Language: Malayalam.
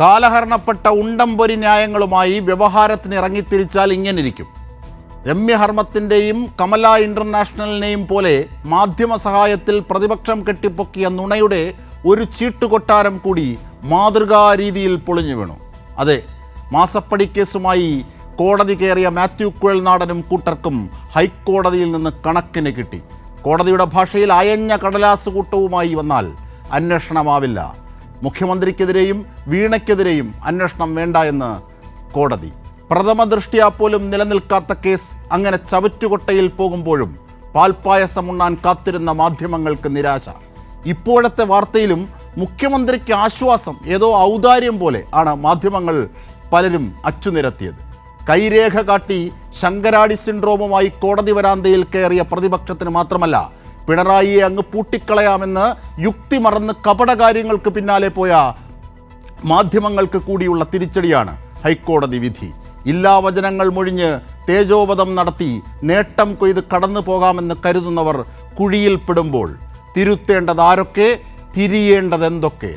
കാലഹരണപ്പെട്ട ഉണ്ടംപൊരി ന്യായങ്ങളുമായി വ്യവഹാരത്തിന് ഇറങ്ങിത്തിരിച്ചാൽ ഇങ്ങനിരിക്കും. രമ്യഹർമ്മത്തിൻ്റെയും കമല ഇൻ്റർനാഷണലിനെയും പോലെ മാധ്യമ സഹായത്തിൽ പ്രതിപക്ഷം കെട്ടിപ്പൊക്കിയ നുണയുടെ ഒരു ചീട്ടുകൊട്ടാരം കൂടി മാതൃകാ രീതിയിൽ പൊളിഞ്ഞു വീണു. അതെ, മാസപ്പടി കേസുമായി കോടതി കയറിയ മാത്യു കുഴൽനാടനും കൂട്ടർക്കും ഹൈക്കോടതിയിൽ നിന്ന് കണക്കിന് കിട്ടി. കോടതിയുടെ ഭാഷയിൽ അയഞ്ഞ കടലാസ് കൂട്ടവുമായി വന്നാൽ അന്വേഷണമാവില്ല. മുഖ്യമന്ത്രിക്കെതിരെയും വീണയ്ക്കെതിരെയും അന്വേഷണം വേണ്ട എന്ന് കോടതി. പ്രഥമ ദൃഷ്ട്യാ പോലും നിലനിൽക്കാത്ത കേസ് അങ്ങനെ ചവറ്റുകൊട്ടയിൽ പോകുമ്പോഴും പാൽപ്പായസം ഉണ്ണാൻ കാത്തിരുന്ന മാധ്യമങ്ങൾക്ക് നിരാശ. ഇപ്പോഴത്തെ വാർത്തയിലും മുഖ്യമന്ത്രിക്ക് ആശ്വാസം, ഏതോ ഔദാര്യം പോലെ ആണ് മാധ്യമങ്ങൾ പലരും അച്ചുനിരത്തിയത്. കൈരേഖ കാട്ടി ശങ്കരാടി സിൻഡ്രോമുമായി കോടതി വരാന്തയിൽ കയറിയ പ്രതിപക്ഷത്തിന് മാത്രമല്ല, പിണറായിയെ അങ്ങ് പൂട്ടിക്കളയാമെന്ന് യുക്തി മറന്ന് കപടകാര്യങ്ങൾക്ക് പിന്നാലെ പോയ മാധ്യമങ്ങൾക്ക് കൂടിയുള്ള തിരിച്ചടിയാണ് ഹൈക്കോടതി വിധി. ഇല്ലാവചനങ്ങൾ മൊഴിഞ്ഞ് തേജോവധം നടത്തി നേട്ടം കൊയ്ത് കടന്നു പോകാമെന്ന് കരുതുന്നവർ കുഴിയിൽപ്പെടുമ്പോൾ തിരുത്തേണ്ടതാരൊക്കെ, തിരിയേണ്ടതെന്തൊക്കെ?